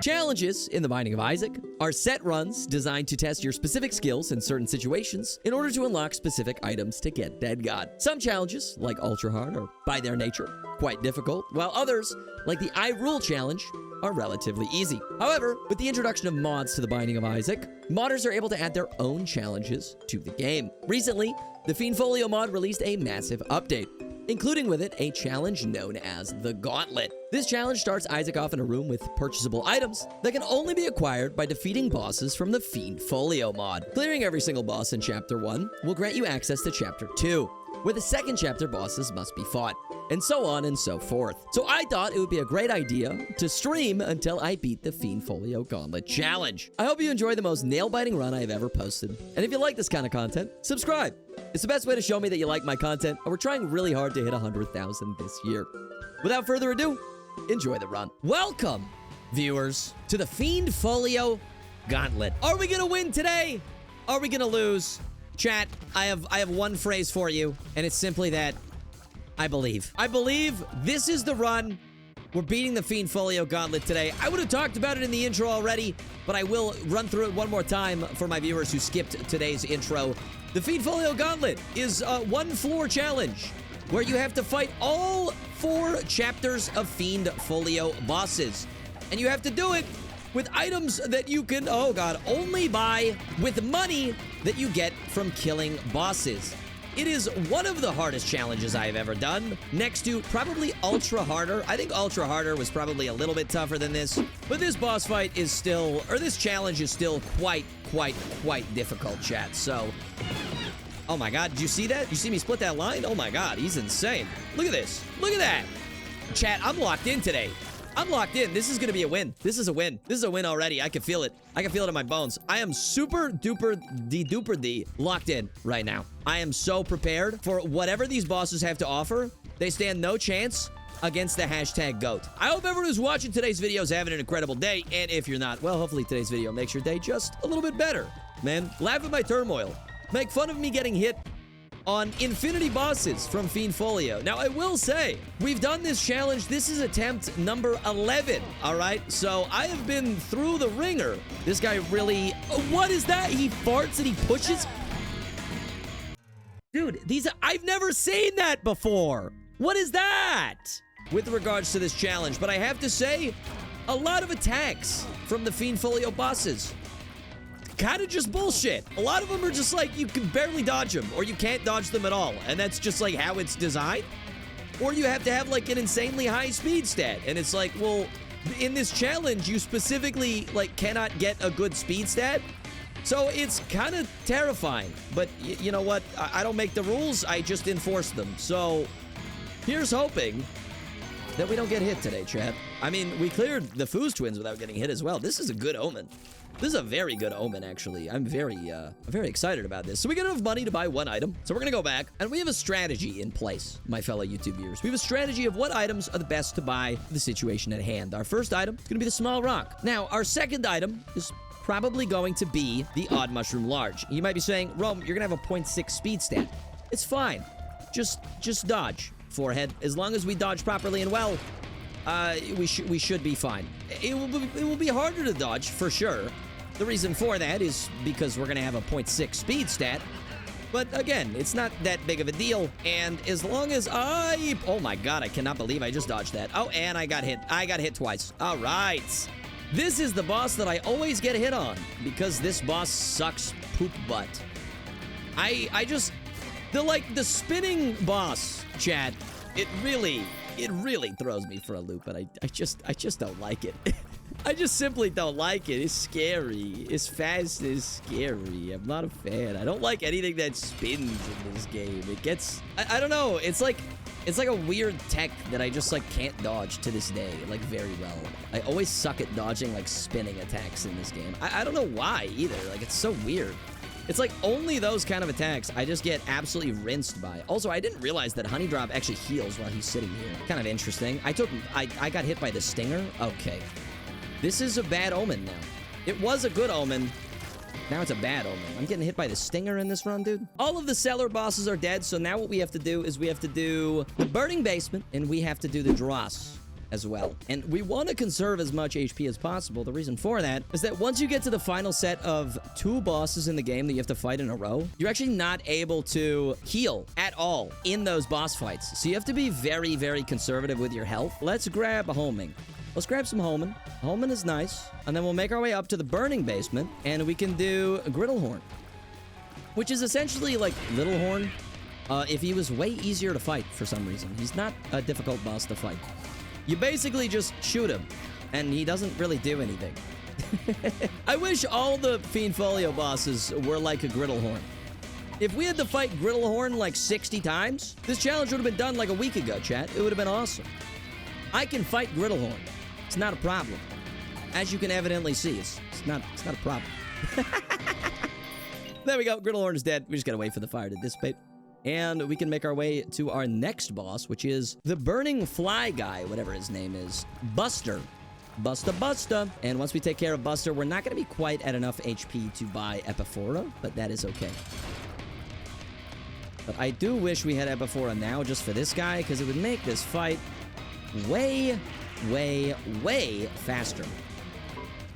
Challenges in The Binding of Isaac are set runs designed to test your specific skills in certain situations in order to unlock specific items to get Dead God. Some challenges, like Ultra Hard, are by their nature quite difficult, while others, like the I Rule challenge, are relatively easy. However, with the introduction of mods to The Binding of Isaac, modders are able to add their own challenges to the game. Recently, the Fiend Folio mod released a massive update, including with it a challenge known as the Gauntlet. This challenge starts Isaac off in a room with purchasable items that can only be acquired by defeating bosses from the Fiend Folio mod. Clearing every single boss in Chapter 1 will grant you access to Chapter 2, where the second chapter bosses must be fought, and so on and so forth. So I thought it would be a great idea to stream until I beat the Fiend Folio Gauntlet Challenge. I hope you enjoy the most nail-biting run I have ever posted. And if you like this kind of content, subscribe. It's the best way to show me that you like my content, and we're trying really hard to hit 100,000 this year. Without further ado, enjoy the run. Welcome, viewers, to the Fiend Folio Gauntlet. Are we gonna win today? Are we gonna lose? Chat, I have one phrase for you, and it's simply that I believe. I believe this is the run. We're beating the Fiend Folio Gauntlet today. I would have talked about it in the intro already, but I will run through it one more time for my viewers who skipped today's intro. The Fiend Folio Gauntlet is a one-floor challenge where you have to fight all 4 chapters of Fiend Folio bosses. And you have to do it with items that you can, oh god, only buy with money that you get from killing bosses. It is one of the hardest challenges I have ever done, next to probably Ultra Harder. I think Ultra Harder was probably a little bit tougher than this, but this boss fight is still, or this challenge is still quite difficult, chat. So, oh my god, did you see that? You see me split that line? Oh my god, he's insane. Look at this. Look at that. Chat, I'm locked in today. I'm locked in. This is going to be a win. This is a win. This is a win already. I can feel it. I can feel it in my bones. I am super duper D locked in right now. I am so prepared for whatever these bosses have to offer. They stand no chance against the hashtag GOAT. I hope everyone who's watching today's video is having an incredible day. And if you're not, well, hopefully today's video makes your day just a little bit better. Man, laugh at my turmoil. Make fun of me getting hit on infinity bosses from Fiend Folio. Now, I will say, we've done this challenge. This is attempt number 11, all right? So I have been through the ringer. This guy really... what is that? He farts and he pushes? Dude, I've never seen that before. What is that? With regards to this challenge, but I have to say, a lot of attacks from the Fiend Folio bosses. Kind of just bullshit. A lot of them are just like, you can barely dodge them, or you can't dodge them at all, and that's just like how it's designed. Or you have to have like an insanely high speed stat, and it's like, well, in this challenge, you specifically like cannot get a good speed stat, so it's kind of terrifying. But you know what? I don't make the rules, I just enforce them. So here's hoping that we don't get hit today, chat. I mean, we cleared the Foos twins without getting hit as well. This is a good omen. This is a very good omen, actually. I'm very excited about this. So we got enough money to buy one item. So we're gonna go back, and we have a strategy in place, my fellow YouTube viewers. We have a strategy of what items are the best to buy for the situation at hand. Our first item is gonna be the small rock. Now, our second item is probably going to be the odd mushroom large. You might be saying, Rome, you're gonna have a 0.6 speed stat. It's fine. Just dodge, forehead. As long as we dodge properly and well, we should be fine. It will be harder to dodge, for sure. The reason for that is because we're going to have a 0.6 speed stat. But again, it's not that big of a deal. And as long as oh my god, I cannot believe I just dodged that. Oh, and I got hit. I got hit twice. All right. This is the boss that I always get hit on, because this boss sucks poop butt. The spinning boss, chat, it really throws me for a loop, and I just don't like it. I just simply don't like it. It's scary. It's fast. It's scary. I'm not a fan. I don't like anything that spins in this game. It gets... I don't know. It's like a weird tech that I just, like, can't dodge to this day, like, very well. I always suck at dodging, like, spinning attacks in this game. I don't know why, either. Like, it's so weird. It's like only those kind of attacks I just get absolutely rinsed by. Also, I didn't realize that Honey Drop actually heals while he's sitting here. Kind of interesting. I got hit by the stinger. Okay. This is a bad omen now. It was a good omen. Now it's a bad omen. I'm getting hit by the stinger in this run, dude. All of the Cellar bosses are dead, so now what we have to do is we have to do the Burning Basement, and we have to do the Dross. as well. And we want to conserve as much HP as possible. The reason for that is that once you get to the final set of 2 bosses in the game that you have to fight in a row, you're actually not able to heal at all in those boss fights. So you have to be very, very conservative with your health. Let's grab homing. Let's grab some homing. Homing is nice. And then we'll make our way up to the burning basement, and we can do a Griddlehorn, which is essentially like Little Horn. If he was way easier to fight for some reason. He's not a difficult boss to fight. You basically just shoot him, and he doesn't really do anything. I wish all the Fiend Folio bosses were like a Griddlehorn. If we had to fight Griddlehorn like 60 times, this challenge would have been done like a week ago, chat. It would have been awesome. I can fight Griddlehorn. It's not a problem. As you can evidently see, it's not a problem. There we go. Griddlehorn is dead. We just gotta wait for the fire to dissipate. And we can make our way to our next boss, which is the Burning Fly guy, whatever his name is. Buster. Busta. And once we take care of Buster, we're not going to be quite at enough HP to buy Epiphora, but that is okay. But I do wish we had Epiphora now just for this guy, because it would make this fight way, way, way faster.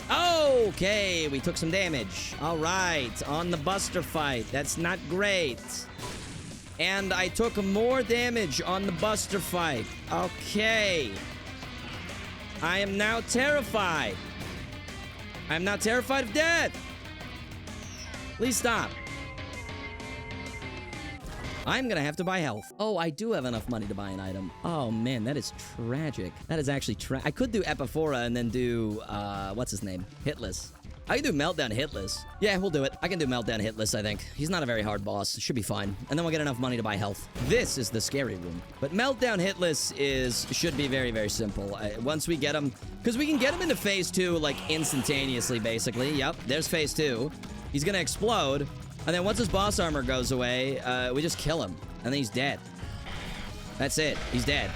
Okay, we took some damage. All right, on the Buster fight. That's not great. And I took more damage on the Buster fight. Okay. I am now terrified. I'm now terrified of death. Please stop. I'm gonna have to buy health. Oh, I do have enough money to buy an item. Oh, man, that is tragic. That is actually I could do Epiphora and then do, what's his name? Hitless. I can do Meltdown Hitless. Yeah, we'll do it. I can do Meltdown Hitless, I think. He's not a very hard boss. It should be fine. And then we'll get enough money to buy health. This is the scary room. But Meltdown Hitless should be very, very simple. Once we get him... Because we can get him into phase 2, like, instantaneously, basically. Yep, there's phase 2. He's gonna explode. And then once his boss armor goes away, we just kill him. And then he's dead. That's it. He's dead.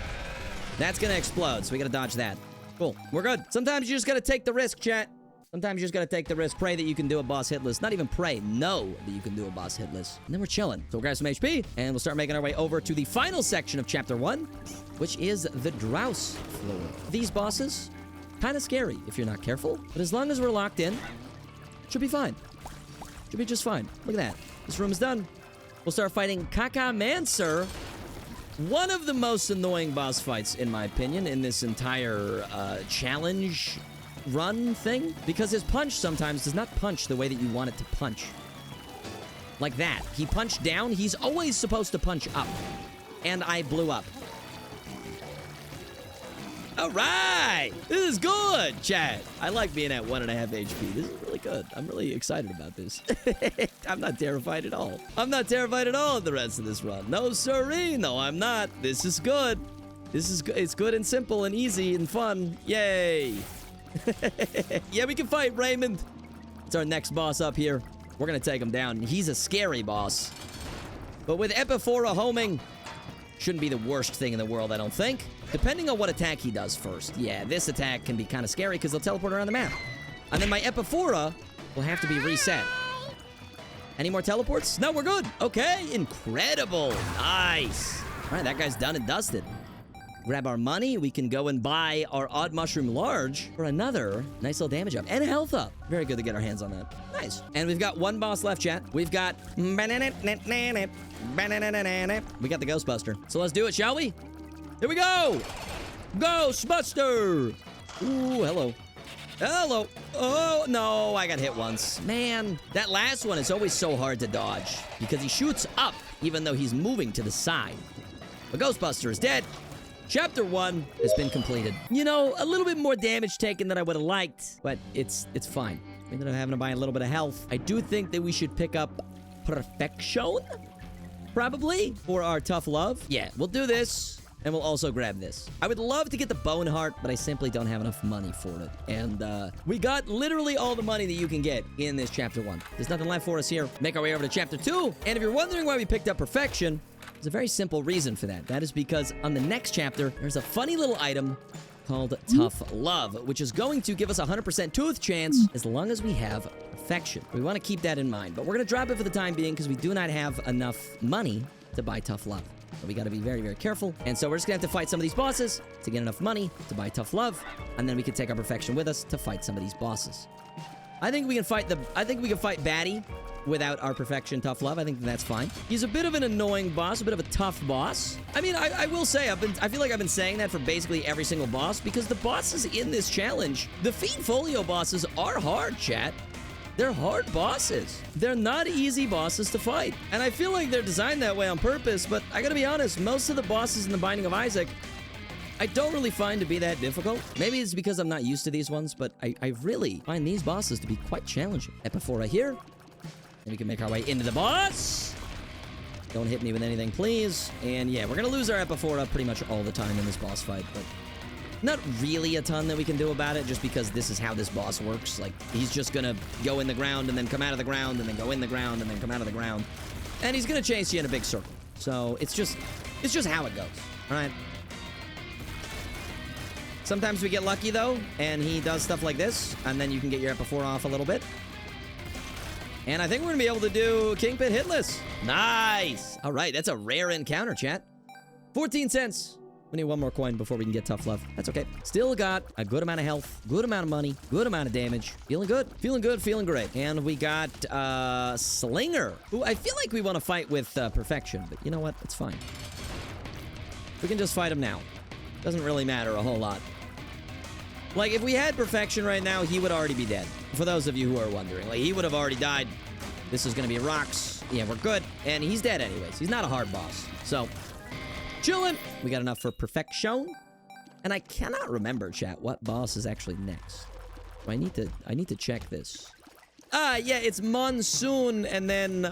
That's gonna explode, so we gotta dodge that. Cool. We're good. Sometimes you just gotta take the risk, chat. Sometimes you just gotta take the risk. Pray that you can do a boss hitless. Not even pray. Know that you can do a boss hitless. And then we're chilling. So we'll grab some HP, and we'll start making our way over to the final section of Chapter 1, which is the Drouse floor. These bosses, kind of scary if you're not careful. But as long as we're locked in, should be fine. Should be just fine. Look at that. This room is done. We'll start fighting Kakamancer. One of the most annoying boss fights, in my opinion, in this entire challenge run thing, because his punch sometimes does not punch the way that you want it to punch. Like that. He punched down. He's always supposed to punch up. And I blew up. All right. This is good, chat. I like being at 1.5 HP. This is really good. I'm really excited about this. I'm not terrified at all. I'm not terrified at all of the rest of this run. No, sirree. No, I'm not. This is good. This is good. It's good and simple and easy and fun. Yay. Yeah, we can fight Raymond. It's our next boss up here. We're gonna take him down. He's a scary boss. But with Epiphora homing, shouldn't be the worst thing in the world, I don't think. Depending on what attack he does first. Yeah, this attack can be kind of scary because they'll teleport around the map. And then my Epiphora will have to be reset. Any more teleports? No, we're good. Okay, incredible. Nice. All right, that guy's done and dusted. Grab our money. We can go and buy our Odd Mushroom Large for another nice little damage up and a health up. Very good to get our hands on that. Nice. And we've got one boss left, chat. We've got... We got the Ghostbuster. So let's do it, shall we? Here we go! Ghostbuster! Ooh, hello. Hello. Oh, no, I got hit once. Man, that last one is always so hard to dodge because he shoots up even though he's moving to the side. The Ghostbuster is dead. Chapter 1 has been completed. You know, a little bit more damage taken than I would have liked, but it's fine. We ended up having to buy a little bit of health. I do think that we should pick up Perfection, probably, for our tough love. Yeah, we'll do this, and we'll also grab this. I would love to get the Bone Heart, but I simply don't have enough money for it. And we got literally all the money that you can get in this Chapter 1. There's nothing left for us here. Make our way over to Chapter 2. And if you're wondering why we picked up Perfection, there's a very simple reason for that. That is because on the next chapter, there's a funny little item called Tough Love, which is going to give us a 100% tooth chance as long as we have Perfection. We want to keep that in mind, but we're going to drop it for the time being because we do not have enough money to buy Tough Love. So we gotta be very, very careful. And so we're just gonna have to fight some of these bosses to get enough money to buy tough love. And then we can take our perfection with us to fight some of these bosses. I think we can fight Batty without our perfection tough love. I think that's fine. He's a bit of an annoying boss, a bit of a tough boss. I mean, I will say, I feel like I've been saying that for basically every single boss, because the bosses in this challenge, the Fiend Folio bosses are hard, chat. They're hard bosses. They're not easy bosses to fight. And I feel like they're designed that way on purpose, but I gotta be honest, most of the bosses in the Binding of Isaac, I don't really find to be that difficult. Maybe it's because I'm not used to these ones, but I really find these bosses to be quite challenging. Epiphora here. And we can make our way into the boss. Don't hit me with anything, please. And yeah, we're gonna lose our Epiphora pretty much all the time in this boss fight, but not really a ton that we can do about it, just because this is how this boss works. Like, he's just gonna go in the ground and then come out of the ground and then go in the ground and then come out of the ground. And he's gonna chase you in a big circle. So it's just how it goes, all right? Sometimes we get lucky, though, and he does stuff like this, and then you can get your Epiphora off a little bit. And I think we're gonna be able to do Kingpin hitless. Nice! All right, that's a rare encounter, chat. 14 cents. We need one more coin before we can get tough love. That's okay. Still got a good amount of health, good amount of money, good amount of damage. Feeling good, feeling great. And we got Slinger, who I feel like we want to fight with perfection, but you know what? It's fine. We can just fight him now. Doesn't really matter a whole lot. Like, if we had perfection right now, he would already be dead. For those of you who are wondering, like, he would have already died. This is gonna be rocks. Yeah, we're good. And he's dead anyways. He's not a hard boss. So, chillin'. We got enough for perfection. And I cannot remember, chat, what boss is actually next. So I need to check this. Yeah, it's Monsoon and then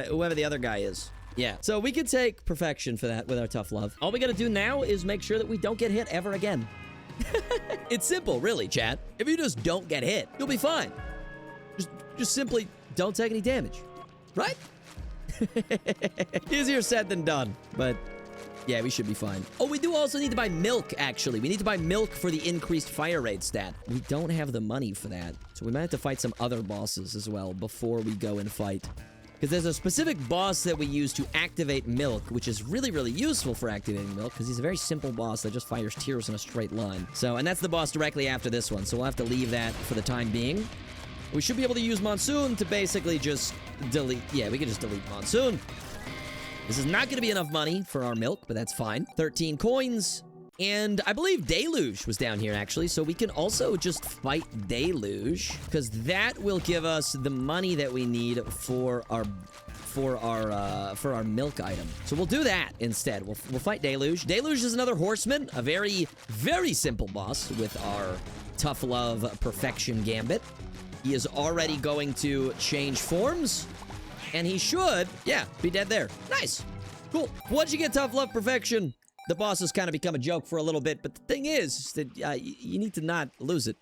whoever the other guy is. Yeah, so we could take perfection for that with our tough love. All we gotta do now is make sure that we don't get hit ever again. It's simple, really, chat. If you just don't get hit, you'll be fine. Just simply don't take any damage, right? Easier said than done, but yeah, we should be fine. Oh, we do also need to buy milk, actually. We need to buy milk for the increased fire rate stat. We don't have the money for that, so we might have to fight some other bosses as well before we go and fight. Because there's a specific boss that we use to activate milk, which is really, really useful for activating milk, because he's a very simple boss that just fires tears in a straight line. So, and that's the boss directly after this one, so we'll have to leave that for the time being. We should be able to use Monsoon to basically just delete... Yeah, we can just delete Monsoon. This is not going to be enough money for our milk, but that's fine. 13 coins. And I believe Deluge was down here, actually, so we can also just fight Deluge, because that will give us the money that we need for our milk item. So we'll do that instead. We'll fight Deluge. Deluge is another horseman, a very, very simple boss with our tough love perfection gambit. He is already going to change forms, and he should, yeah, be dead there. Nice. Cool. Once you get tough love perfection, the boss has kind of become a joke for a little bit, but the thing is that you need to not lose it.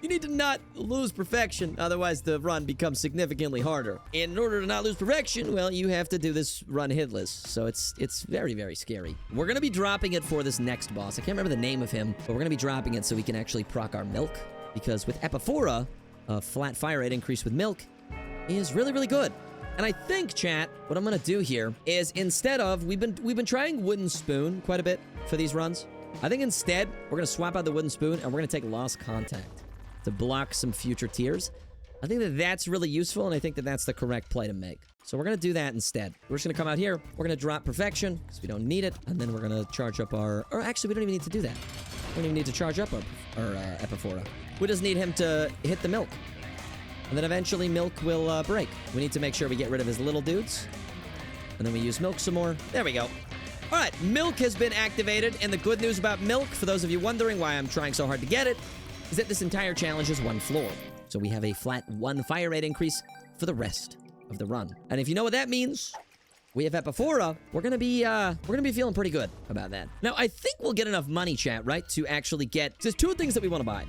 You need to not lose perfection, otherwise the run becomes significantly harder. And in order to not lose perfection, well, you have to do this run hitless, so it's very, very scary. We're going to be dropping it for this next boss. I can't remember the name of him, but we're going to be dropping it so we can actually proc our milk, because with Epiphora, a flat fire rate increase with milk is really, really good. And I think, chat, what I'm gonna do here is instead of we've been trying wooden spoon quite a bit for these runs. I think instead we're gonna swap out the wooden spoon and we're gonna take lost contact to block some future tears. I think that that's really useful, and I think that that's the correct play to make. So we're gonna do that instead. We're just gonna come out here. We're gonna drop perfection because we don't need it, and then we're gonna charge up our. Or actually, we don't even need to do that. We don't even need to charge up our Epiphora. We just need him to hit the milk. And then eventually milk will break. We need to make sure we get rid of his little dudes. And then we use milk some more. There we go. All right, milk has been activated. And the good news about milk, for those of you wondering why I'm trying so hard to get it, is that this entire challenge is one floor. So we have a flat 1 fire rate increase for the rest of the run. And if you know what that means, we have Epiphora. We're gonna be feeling pretty good about that. Now, I think we'll get enough money, chat, right, to actually get... There's 2 things that we want to buy.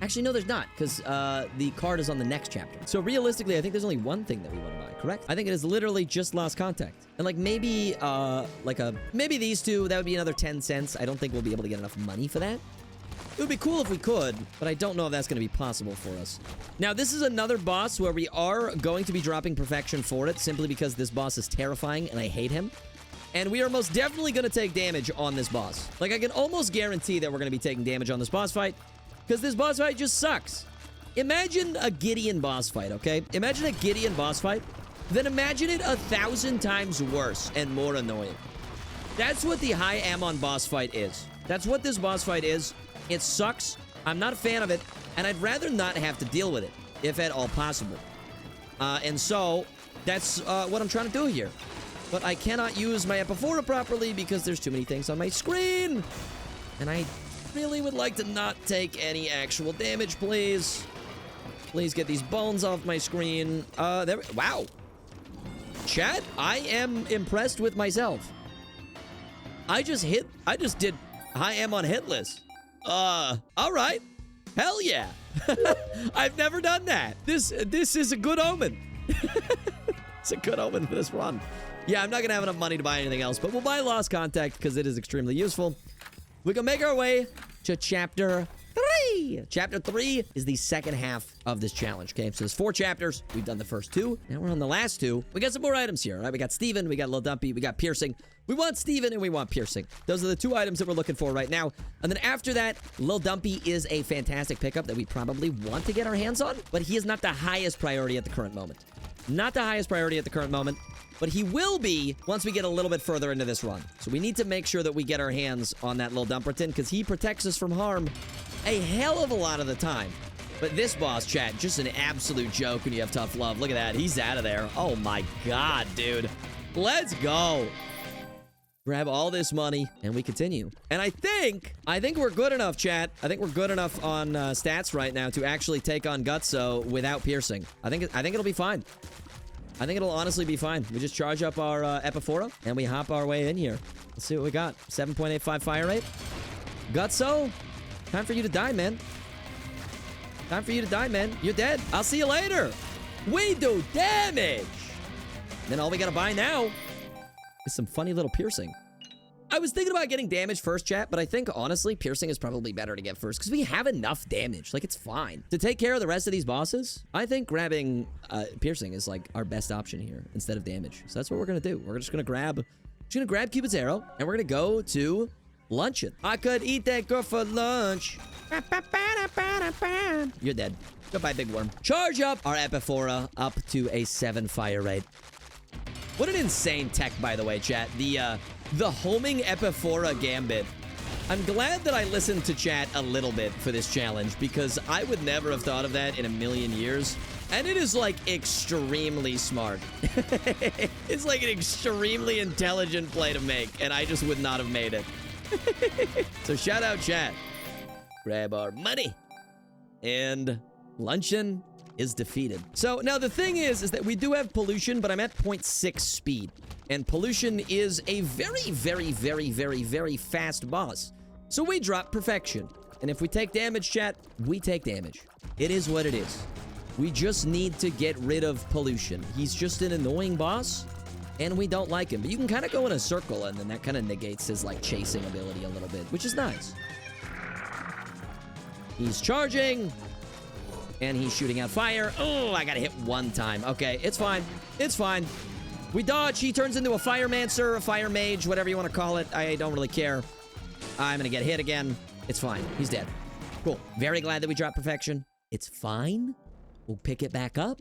Actually, no, there's not, because the card is on the next chapter. So realistically, I think there's only 1 thing that we want to buy, correct? I think it is literally just lost contact. And like maybe, maybe these 2, that would be another 10 cents. I don't think we'll be able to get enough money for that. It would be cool if we could, but I don't know if that's going to be possible for us. Now, this is another boss where we are going to be dropping perfection for it, simply because this boss is terrifying and I hate him. And we are most definitely going to take damage on this boss. Like, I can almost guarantee that we're going to be taking damage on this boss fight, because this boss fight just sucks. Imagine a Gideon boss fight, okay? Imagine a Gideon boss fight, then imagine it 1,000 times worse and more annoying. That's what the High Ammon boss fight is. That's what this boss fight is. It sucks. I'm not a fan of it, and I'd rather not have to deal with it, if at all possible. And so, that's what I'm trying to do here. But I cannot use my Epiphora properly because there's too many things on my screen. And I really would like to not take any actual damage, please. Please get these bones off my screen. Wow. Chat, I am impressed with myself. I just did High Ammon hitless. All right. Hell yeah. I've never done that. This is a good omen. It's a good omen for this run. Yeah, I'm not going to have enough money to buy anything else, but we'll buy Lost Contact because it is extremely useful. We can make our way to Chapter 3. Chapter 3 is the second half of this challenge, okay? So there's 4 chapters. We've done the first 2. Now we're on the last 2. We got some more items here, right? We got Steven, we got Lil Dumpy, we got Piercing. We want Steven and we want Piercing. Those are the 2 items that we're looking for right now. And then after that, Lil Dumpy is a fantastic pickup that we probably want to get our hands on, but he is not the highest priority at the current moment. Not the highest priority at the current moment, but he will be once we get a little bit further into this run. So we need to make sure that we get our hands on that Lil Dumperton because he protects us from harm a hell of a lot of the time. But this boss, chat, just an absolute joke when you have tough love. Look at that. He's out of there. Oh my god, dude. Let's go. Grab all this money, and we continue. And I think we're good enough, chat. I think we're good enough on stats right now to actually take on Gutso without piercing. I think it'll be fine. I think it'll honestly be fine. We just charge up our Epiphora, and we hop our way in here. Let's see what we got. 7.85 fire rate. Gutso, time for you to die, man. Time for you to die, man. You're dead. I'll see you later. We do damage. Then all we gotta buy now is some funny little piercing. I was thinking about getting damage first, chat, but I think, honestly, piercing is probably better to get first because we have enough damage. Like, it's fine. To take care of the rest of these bosses, I think grabbing piercing is, like, our best option here instead of damage. So that's what we're going to do. We're just going to grab Cupid's arrow, and we're going to go to luncheon. I could eat that girl for lunch. You're dead. Goodbye, big worm. Charge up our Epiphora up to a 7 fire rate. What an insane tech, by the way, chat. The homing Epiphora gambit. I'm glad that I listened to chat a little bit for this challenge because I would never have thought of that in a million years. And it is, like, extremely smart. It's like an extremely intelligent play to make, and I just would not have made it. So shout out chat. Grab our money. And luncheon is defeated. So now the thing is that we do have pollution, but I'm at 0.6 speed. And pollution is a very, very, very, very, very fast boss. So we drop perfection. And if we take damage, chat, we take damage. It is what it is. We just need to get rid of pollution. He's just an annoying boss, and we don't like him. But you can kind of go in a circle, and then that kind of negates his, like, chasing ability a little bit, which is nice. He's charging. And he's shooting out fire. Oh, I gotta hit 1 time. Okay, it's fine. It's fine. We dodge. He turns into a firemancer, a fire mage, whatever you want to call it. I don't really care. I'm gonna get hit again. It's fine. He's dead. Cool. Very glad that we dropped perfection. It's fine. We'll pick it back up.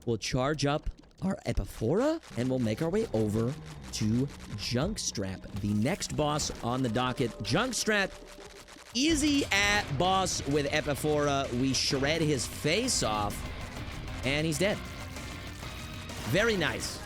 We'll charge up our Epiphora, and we'll make our way over to Junkstrap, the next boss on the docket. Junkstrap. Easy at boss with Epiphora. We shred his face off, and he's dead. Very nice.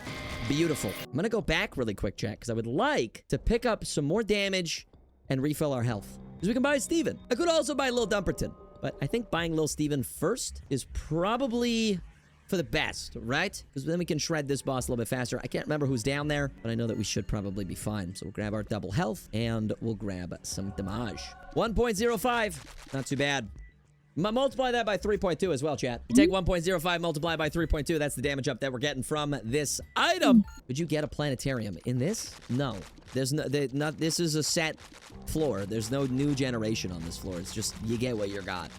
Beautiful. I'm gonna go back really quick, chat, because I would like to pick up some more damage and refill our health. Because we can buy Steven. I could also buy Lil Dumperton, but I think buying Lil Steven first is probably for the best, right? Because then we can shred this boss a little bit faster. I can't remember who's down there, but I know that we should probably be fine. So we'll grab our double health, and we'll grab some damage. 1.05. Not too bad. Multiply that by 3.2 as well, chat. You take 1.05, multiply by 3.2. That's the damage up that we're getting from this item. Would you get a planetarium in this? No. There's no, this is a set floor. There's no new generation on this floor. It's just, you get what you got.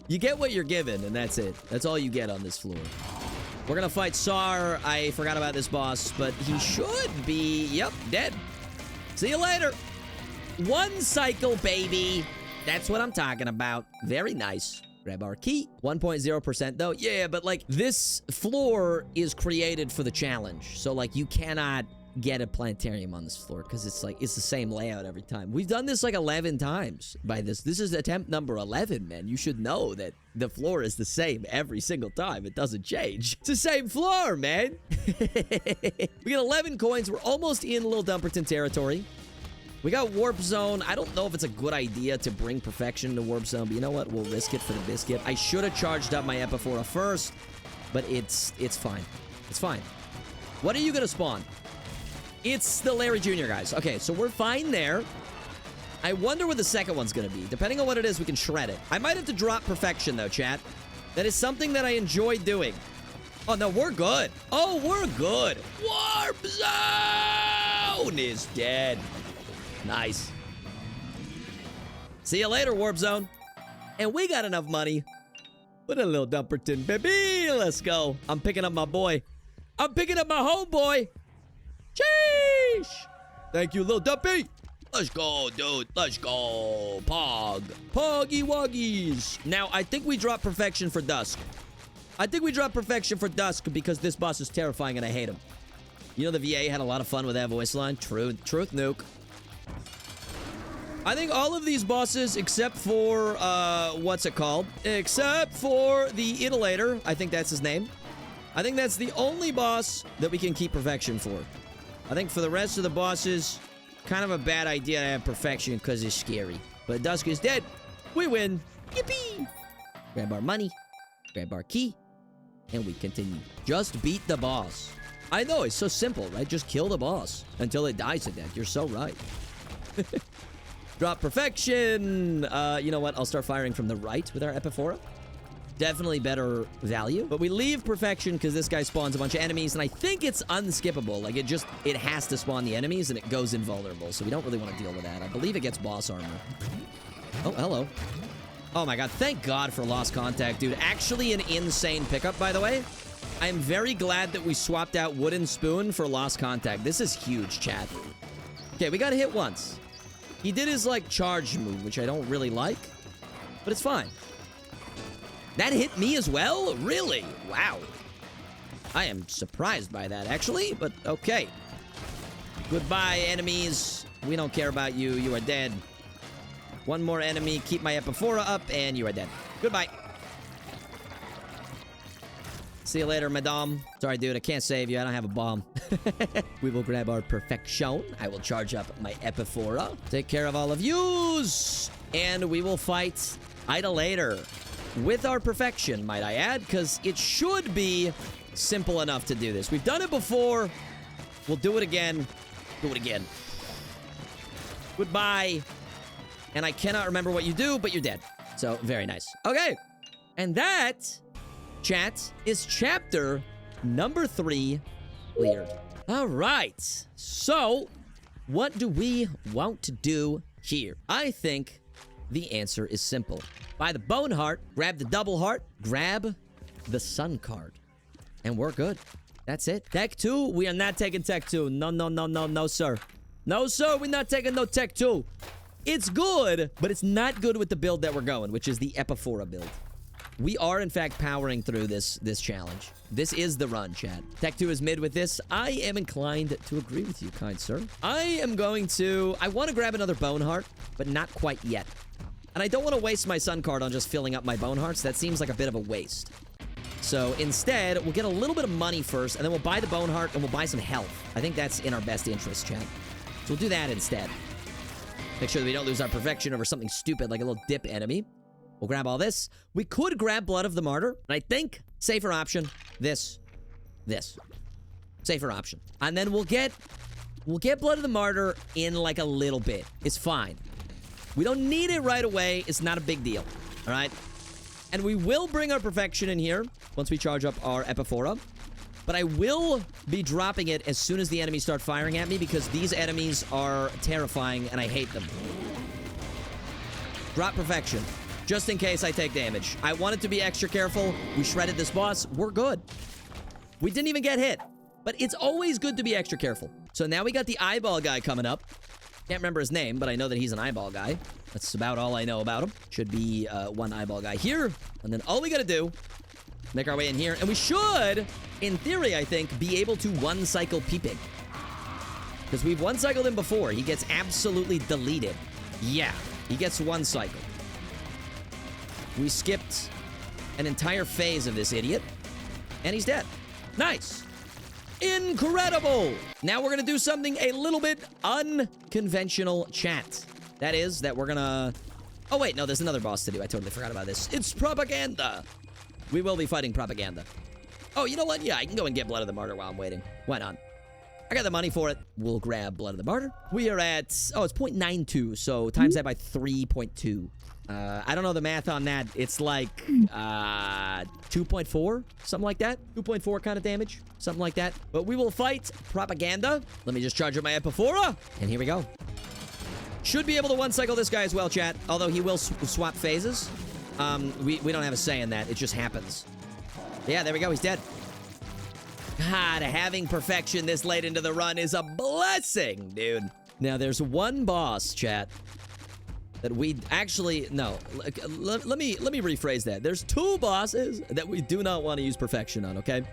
You get what you're given, and that's it. That's all you get on this floor. We're gonna fight Sar. I forgot about this boss, but he should be, yep, dead. See you later. One cycle, baby. That's what I'm talking about. Very nice. Grab our key. 1.0% though. Yeah, but like this floor is created for the challenge. So like you cannot get a planetarium on this floor because it's like it's the same layout every time. We've done this like 11 times by this. This is attempt number 11, man. You should know that the floor is the same every single time. It doesn't change. It's the same floor, man. We got 11 coins. We're almost in Little Dumperton territory. We got Warp Zone. I don't know if it's a good idea to bring Perfection to Warp Zone, but you know what? We'll risk it for the biscuit. I should have charged up my Epiphora first, but it's fine. It's fine. What are you going to spawn? It's the Larry Jr. guys. Okay, so we're fine there. I wonder what the second one's going to be. Depending on what it is, we can shred it. I might have to drop Perfection, though, chat. That is something that I enjoy doing. Oh, no, we're good. Oh, we're good. Warp Zone is dead. Nice. See you later, Warp Zone. And we got enough money. What a Little Dumperton, baby. Let's go. I'm picking up my boy. I'm picking up my homeboy. Sheesh. Thank you, Little Dumpy. Let's go, dude. Let's go. Pog. Poggy Woggies. Now, I think we dropped Perfection for Dusk. I think we dropped Perfection for Dusk because this boss is terrifying and I hate him. You know the VA had a lot of fun with that voice line? Truth nuke. I think all of these bosses, except for, what's it called? Except for the Italator. I think that's his name. I think that's the only boss that we can keep Perfection for. I think for the rest of the bosses, kind of a bad idea to have Perfection because it's scary. But Dusk is dead. We win. Yippee! Grab our money. Grab our key. And we continue. Just beat the boss. I know, it's so simple, right? Just kill the boss until it dies to death. You're so right. Drop Perfection. You know what? I'll start firing from the right with our Epiphora. Definitely better value. But we leave Perfection because this guy spawns a bunch of enemies, and I think it's unskippable. Like, it has to spawn the enemies, and it goes invulnerable, so we don't really want to deal with that. I believe it gets boss armor. Oh, hello. Oh, my God. Thank God for Lost Contact, dude. Actually an insane pickup, by the way. I am very glad that we swapped out Wooden Spoon for Lost Contact. This is huge, chat. Okay, we got hit once. He did his, like, charge move, which I don't really like, but it's fine. That hit me as well? Really? Wow. I am surprised by that, actually, but okay. Goodbye, enemies. We don't care about you. You are dead. One more enemy. Keep my Epiphora up, and you are dead. Goodbye. See you later, madame. Sorry, dude. I can't save you. I don't have a bomb. We will grab our Perfection. I will charge up my Epiphora. Take care of all of yous. And we will fight Idolator. With our Perfection, might I add, because it should be simple enough to do this. We've done it before. We'll do it again. Do it again. Goodbye. And I cannot remember what you do, but you're dead. So, very nice. Okay. And that, chat, is chapter number 3 cleared. All right. So, what do we want to do here? I think the answer is simple. Buy the Bone Heart, grab the Double Heart, grab the Sun card. And we're good. That's it. Tech 2, we are not taking Tech 2. No, no, no, no, no, sir. No, sir, we're not taking no Tech 2. It's good, but it's not good with the build that we're going, which is the Epiphora build. We are, in fact, powering through this challenge. This is the run, chat. Tech 2 is mid with this. I am inclined to agree with you, kind sir. I want to grab another Bone Heart, but not quite yet. And I don't want to waste my Sun card on just filling up my Bone Hearts. That seems like a bit of a waste. So instead, we'll get a little bit of money first, and then we'll buy the Bone Heart, and we'll buy some health. I think that's in our best interest, chat. So we'll do that instead. Make sure that we don't lose our Perfection over something stupid like a little dip enemy. We'll grab all this. We could grab Blood of the Martyr, and I think safer option, this. Safer option. And then we'll get Blood of the Martyr in like a little bit. It's fine. We don't need it right away. It's not a big deal. All right? And we will bring our Perfection in here once we charge up our Epiphora. But I will be dropping it as soon as the enemies start firing at me because these enemies are terrifying and I hate them. Drop Perfection. Just in case I take damage. I wanted to be extra careful. We shredded this boss. We're good. We didn't even get hit. But it's always good to be extra careful. So now we got the eyeball guy coming up. Can't remember his name, but I know that he's an eyeball guy. That's about all I know about him. Should be one eyeball guy here. And then all we gotta do, make our way in here. And we should, in theory, I think, be able to one-cycle Peeping. Because we've one-cycled him before. He gets absolutely deleted. Yeah, he gets one cycle. We skipped an entire phase of this idiot. And he's dead. Nice. Incredible! Now we're gonna do something a little bit unconventional, chat. That is, that we're gonna... Oh, wait, no, there's another boss to do. I totally forgot about this. It's Propaganda! We will be fighting Propaganda. Oh, you know what? Yeah, I can go and get Blood of the Martyr while I'm waiting. Why not? I got the money for it. We'll grab Blood of the Martyr. We are at... Oh, it's 0.92, so times that by 3.2. I don't know the math on that. It's like 2.4, something like that. 2.4 kind of damage, something like that. But we will fight Propaganda. Let me just charge up my Epiphora. And here we go. Should be able to one-cycle this guy as well, chat. Although he will swap phases. We don't have a say in that. It just happens. Yeah, there we go. He's dead. God, having perfection this late into the run is a blessing, dude. Now, there's one boss, chat, that we actually... No, let me rephrase that. There's two bosses that we do not want to use perfection on, okay?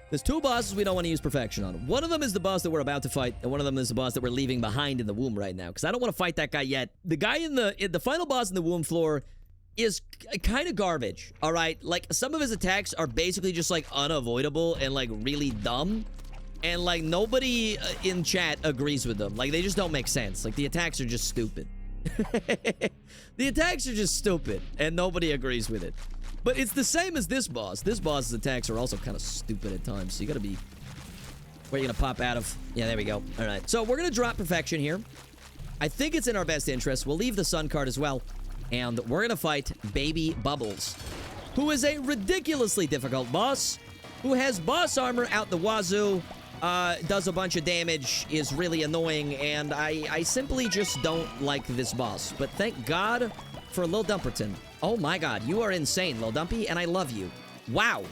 There's two bosses we don't want to use perfection on. One of them is the boss that we're about to fight, and one of them is the boss that we're leaving behind in the womb right now, because I don't want to fight that guy yet. The guy in the final boss in the womb floor is kind of garbage, all right? Like, some of his attacks are basically just, like, unavoidable and, like, really dumb. And, like, nobody in chat agrees with them. Like, they just don't make sense. Like, the attacks are just stupid. The attacks are just stupid, and nobody agrees with it. But it's the same as this boss. This boss's attacks are also kind of stupid at times, so you gotta be... Where are you gonna pop out of? Yeah, there we go. All right. So, we're gonna drop perfection here. I think it's in our best interest. We'll leave the sun card as well. And we're gonna fight Baby Bubbles, who is a ridiculously difficult boss, who has boss armor out the wazoo, does a bunch of damage, is really annoying, and I simply just don't like this boss. But thank God for Lil Dumperton. Oh my God, you are insane, Lil Dumpy, and I love you. Wow.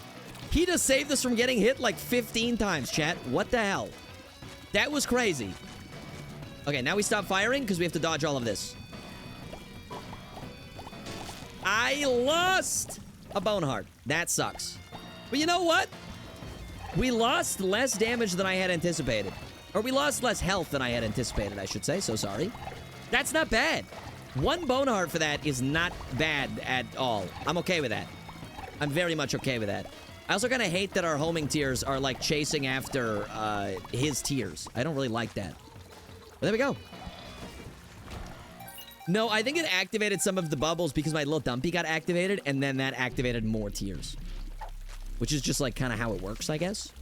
He just saved us from getting hit like 15 times, chat. What the hell? That was crazy. Okay, now we stop firing because we have to dodge all of this. I lost a Bone Heart. That sucks. But you know what? We lost less damage than I had anticipated. Or we lost less health than I had anticipated, I should say. So sorry. That's not bad. One Bone Heart for that is not bad at all. I'm okay with that. I'm very much okay with that. I also kind of hate that our homing tears are, like, chasing after his tears. I don't really like that. But there we go. No, I think it activated some of the bubbles because my little Dumpy got activated, and then that activated more tears. Which is just, like, kind of how it works, I guess.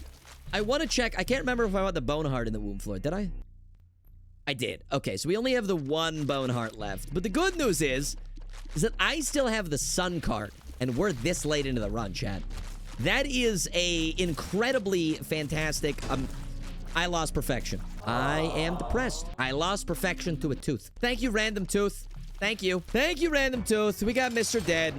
I want to check. I can't remember if I want the Bone Heart in the womb floor. Did I? I did. Okay, so we only have the one Bone Heart left. But the good news is that I still have the Sun card, and we're this late into the run, chat. That is a incredibly fantastic... I lost perfection. I am depressed. I lost perfection to a tooth. Thank you, Random Tooth. Thank you. Thank you, Random Tooth. We got Mr. Dead.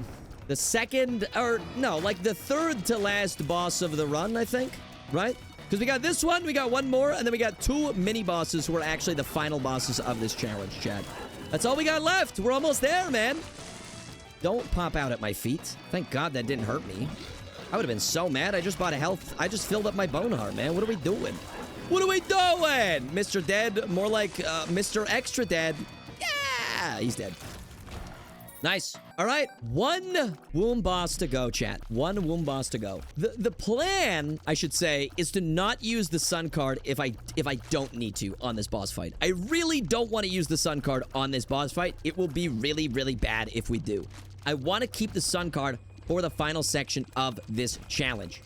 The second, or no, like the third to last boss of the run, I think. Right? Because we got this one, we got one more, and then we got two mini-bosses who are actually the final bosses of this challenge, chat. That's all we got left. We're almost there, man. Don't pop out at my feet. Thank God that didn't hurt me. I would have been so mad. I just bought a health. I just filled up my Bone Heart, man. What are we doing? What are we doing? Mr. Dead. More like Mr. Extra Dead. Yeah! He's dead. Nice. All right. One womb boss to go, chat. One womb boss to go. The plan, I should say, is to not use the Sun card if I don't need to on this boss fight. I really don't want to use the Sun card on this boss fight. It will be really, really bad if we do. I want to keep the Sun card for the final section of this challenge.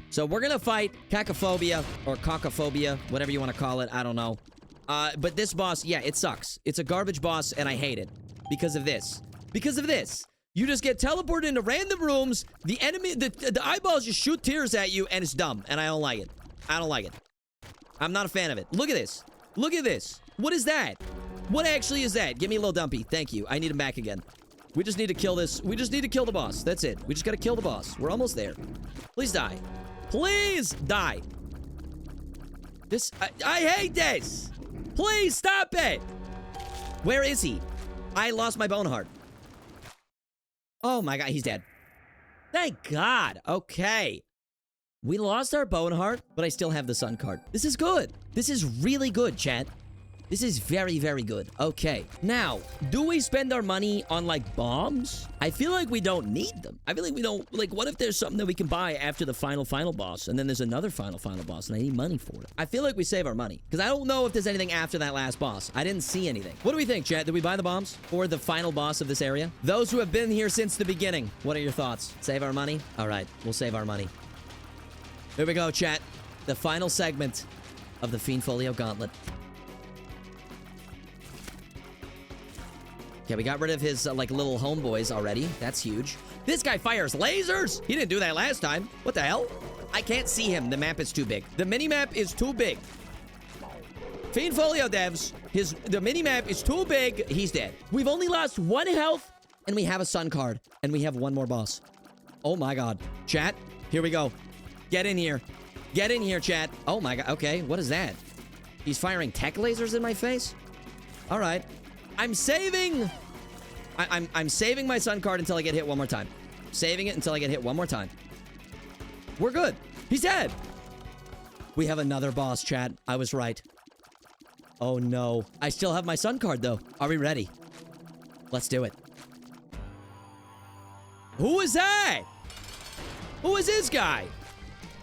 So we're gonna fight Cacophobia, or Cacophobia, whatever you want to call it, I don't know. But this boss, yeah, it sucks. It's a garbage boss, and I hate it. Because of this. Because of this. You just get teleported into random rooms, the enemy, the eyeballs just shoot tears at you, and it's dumb, and I don't like it. I don't like it. I'm not a fan of it. Look at this. Look at this. What is that? What actually is that? Give me a little Dumpy. Thank you. I need him back again. We just need to kill this. We just need to kill the boss. That's it. We just gotta kill the boss. We're almost there. Please die. Please die. This, I hate this. Please stop it. Where is he? I lost my bone heart. Oh my god, he's dead. Thank God. Okay. We lost our bone heart, but I still have the sun card. This is good. This is really good, chat. This is very, very good. Okay. Now, do we spend our money on, like, bombs? I feel like we don't need them. I feel like we don't... Like, what if there's something that we can buy after the final boss, and then there's another final boss, and I need money for it? I feel like we save our money, because I don't know if there's anything after that last boss. I didn't see anything. What do we think, chat? Did we buy the bombs for the final boss of this area? Those who have been here since the beginning, what are your thoughts? Save our money? All right, we'll save our money. Here we go, chat. The final segment of the Fiend Folio Gauntlet. Okay, we got rid of his, like, little homeboys already. That's huge. This guy fires lasers! He didn't do that last time. What the hell? I can't see him. The map is too big. The mini-map is too big. Fiend Folio devs, the mini-map is too big. He's dead. We've only lost 1 health, and we have a sun card, and we have 1 more boss. Oh, my God. Chat, here we go. Get in here. Get in here, chat. Oh, my God. Okay, what is that? He's firing tech lasers in my face? All right. I'm saving... I'm saving my sun card until I get hit 1 more time. Saving it until I get hit 1 more time. We're good. He's dead. We have another boss, chat. I was right. Oh, no. I still have my sun card, though. Are we ready? Let's do it. Who is that? Who is this guy?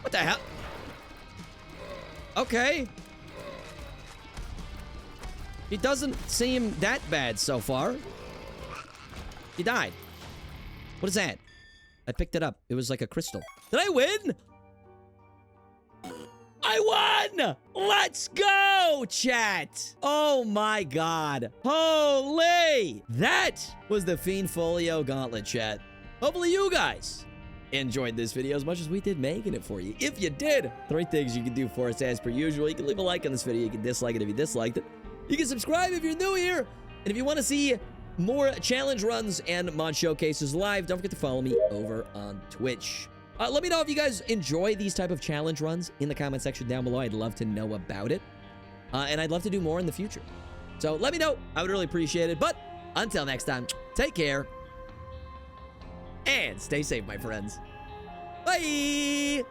What the hell? Okay. He doesn't seem that bad so far. He died. What is that? I picked it up. It was like a crystal. Did I win? I won! Let's go, chat! Oh my god. Holy! That was the Fiend Folio Gauntlet, chat. Hopefully you guys enjoyed this video as much as we did making it for you. If you did, 3 things you can do for us as per usual. You can leave a like on this video. You can dislike it if you disliked it. You can subscribe if you're new here. And if you want to see more challenge runs and mod showcases live, don't forget to follow me over on Twitch. Let me know if you guys enjoy these type of challenge runs in the comment section down below. I'd love to know about it. And I'd love to do more in the future. So let me know. I would really appreciate it. But until next time, take care. And stay safe, my friends. Bye!